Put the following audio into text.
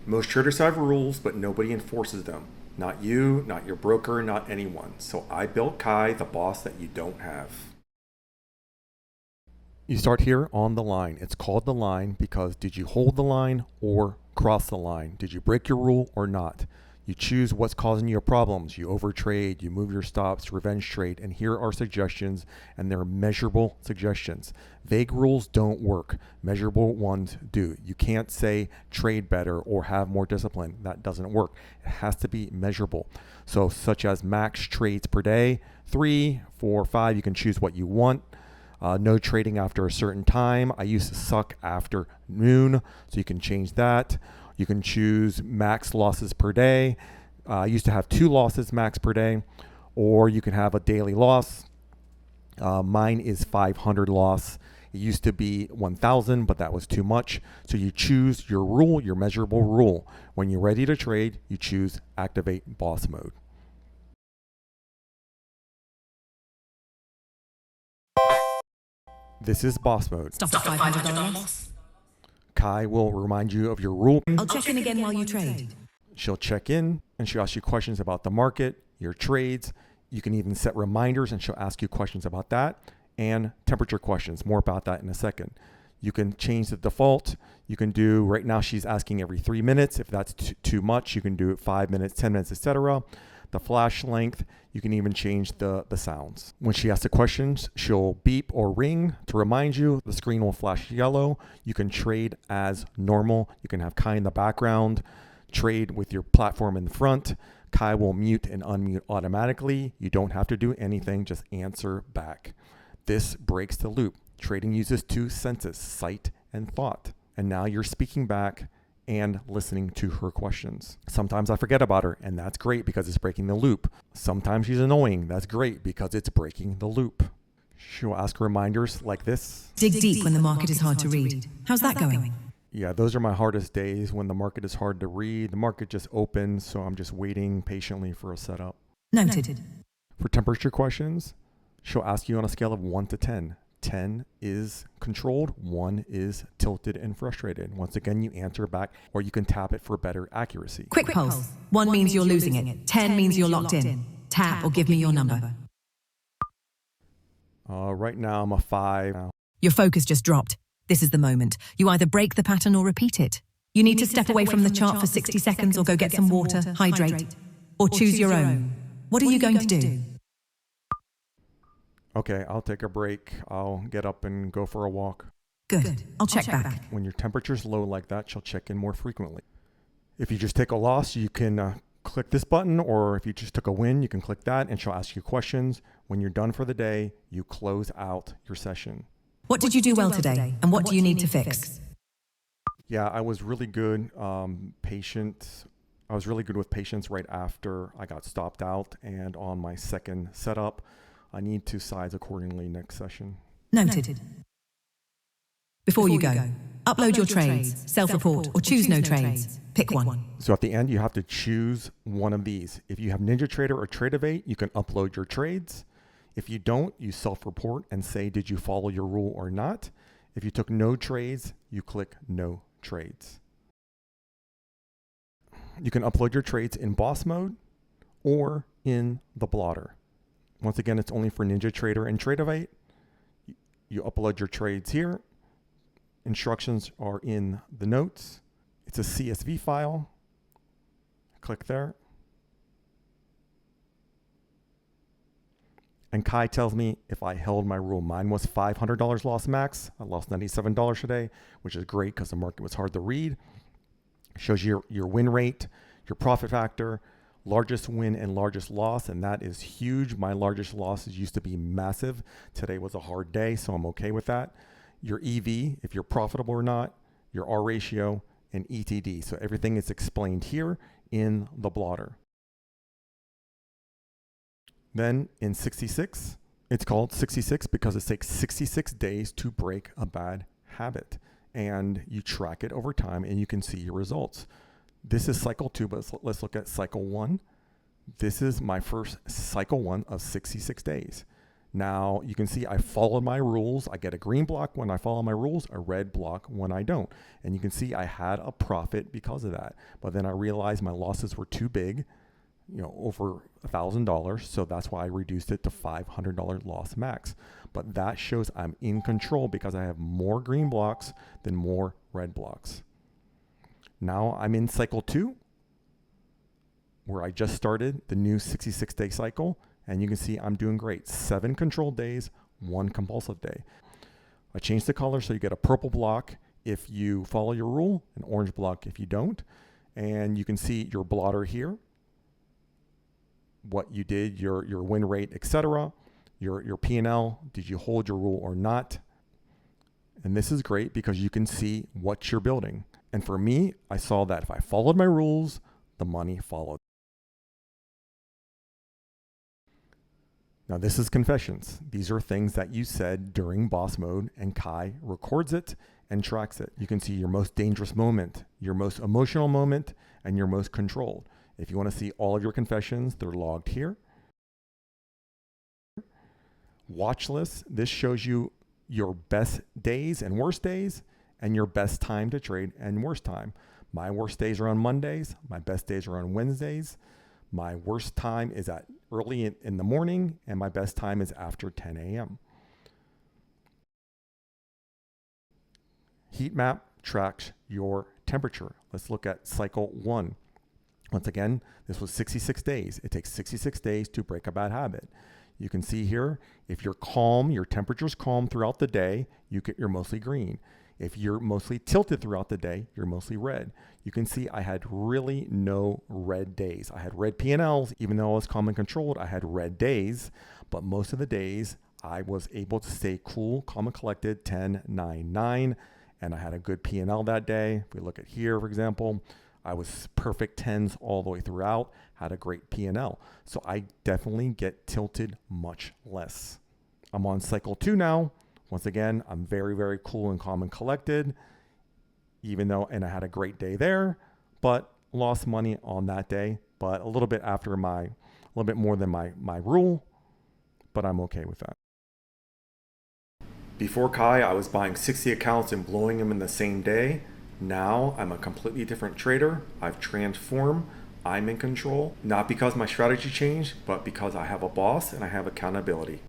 Most traders have rules, but nobody enforces them. Not you, not your broker, not anyone. So I built Kai, the boss that you don't have. You start here on the line. It's called the line because did you hold the line or cross the line? Did you break your rule or not? You choose what's causing you problems. You overtrade, you move your stops, revenge trade, and here are suggestions, and they're measurable suggestions. Vague rules don't work. Measurable ones do. You can't say trade better or have more discipline. That doesn't work. It has to be measurable. So such as max trades per day, 3, 4, 5, you can choose what you want. No trading after a certain time. I used to suck after noon, so you can change that. You can choose max losses per day. I used to have 2 losses max per day, or you can have a daily loss. Mine is 500 loss. It used to be 1,000, but that was too much. So you choose your rule, your measurable rule. When you're ready to trade, you choose activate boss mode. This is boss mode. Stop at $500 loss. Kai will remind you of your rule. I'll check in again while you trade. She'll check in and she'll ask you questions about the market, your trades. You can even set reminders and she'll ask you questions about that and temperature questions. More about that in a second. You can change the default. You can do, right now she's asking every 3 minutes. If that's too much, you can do it 5 minutes, 10 minutes, etc. The flash length, you can even change the sounds. When she asks the questions, she'll beep or ring to remind you. The screen will flash yellow. You can trade as normal. You can have Kai in the background, trade with your platform in the front. Kai will mute and unmute automatically. You don't have to do anything, just answer back. This breaks the loop. Trading uses 2 senses, sight and thought. And now you're speaking back and listening to her questions. Sometimes I forget about her, and that's great because it's breaking the loop. Sometimes she's annoying. That's great because it's breaking the loop. She'll ask reminders like this. Dig deep when the market is hard to read. How's that going? Yeah, those are my hardest days when the market is hard to read. The market just opens, so I'm just waiting patiently for a setup. Noted. For temperature questions, she'll ask you on a scale of 1 to 10. 10 is controlled, 1 is tilted and frustrated. Once again, you answer back, or you can tap it for better accuracy. Quick pulse. 1 means you're losing it. 10 means you're locked in. Tap or give me your number. Right now, I'm a 5. Your focus just dropped. This is the moment. You either break the pattern or repeat it. You need to step away from the chart for 60 seconds or go get some water, hydrate, or choose your own. What are you going to do? Okay, I'll take a break. I'll get up and go for a walk. Good. I'll check back. When your temperature's low like that, she'll check in more frequently. If you just take a loss, you can click this button, or if you just took a win, you can click that and she'll ask you questions. When you're done for the day, you close out your session. What did you do well today, and what do you need to fix? Yeah, I was really good, patient. I was really good with patience right after I got stopped out, and on my second setup, I need to size accordingly next session. Noted. Before you go, upload your trades, self-report, or choose no trades. Pick one. So at the end, you have to choose one of these. If you have NinjaTrader or Tradeovate, you can upload your trades. If you don't, you self-report and say, did you follow your rule or not? If you took no trades, you click no trades. You can upload your trades in boss mode or in the blotter. Once again, it's only for NinjaTrader and Tradeovate. You upload your trades here. Instructions are in the notes. It's a CSV file. Click there. And Kai tells me if I held my rule. Mine was $500 loss max. I lost $97 today, which is great because the market was hard to read. Shows you your win rate, your profit factor, largest win and largest loss, and that is huge. My largest losses used to be massive. Today was a hard day, so I'm okay with that. Your EV, if you're profitable or not, your R ratio, and ETD. So everything is explained here in the blotter. Then in 66, it's called 66 because it takes 66 days to break a bad habit. And you track it over time and you can see your results. This is cycle 2, but let's look at cycle 1. This is my first cycle 1 of 66 days. Now you can see I followed my rules. I get a green block when I follow my rules, a red block when I don't. And you can see I had a profit because of that. But then I realized my losses were too big, over $1,000. So that's why I reduced it to $500 loss max. But that shows I'm in control because I have more green blocks than more red blocks. Now I'm in cycle 2, where I just started the new 66-day cycle. And you can see I'm doing great. 7 controlled days, 1 compulsive day. I changed the color so you get a purple block if you follow your rule, an orange block if you don't. And you can see your blotter here, what you did, your win rate, etc. Your P&L, did you hold your rule or not? And this is great because you can see what you're building. And for me, I saw that if I followed my rules, the money followed. Now this is confessions. These are things that you said during boss mode, and Kai records it and tracks it. You can see your most dangerous moment, your most emotional moment, and your most controlled. If you want to see all of your confessions, they're logged here. Watchlist, this shows you your best days and worst days, and your best time to trade and worst time. My worst days are on Mondays. My best days are on Wednesdays. My worst time is at early in the morning, and my best time is after 10 a.m. Heatmap tracks your temperature. Let's look at cycle 1. Once again, this was 66 days. It takes 66 days to break a bad habit. You can see here, if you're calm, your temperature's calm throughout the day, you're mostly green. If you're mostly tilted throughout the day, you're mostly red. You can see I had really no red days. I had red P&Ls, even though I was calm and controlled, I had red days, but most of the days I was able to stay cool, calm and collected, 10, 9, 9, and I had a good P&L that day. If we look at here, for example, I was perfect 10s all the way throughout, had a great P&L. So I definitely get tilted much less. I'm on cycle 2 now. Once again, I'm very, very cool and calm and collected, and I had a great day there, but lost money on that day, but a little bit more than my rule, but I'm okay with that. Before Kai, I was buying 60 accounts and blowing them in the same day. Now I'm a completely different trader. I've transformed. I'm in control, not because my strategy changed, but because I have a boss and I have accountability.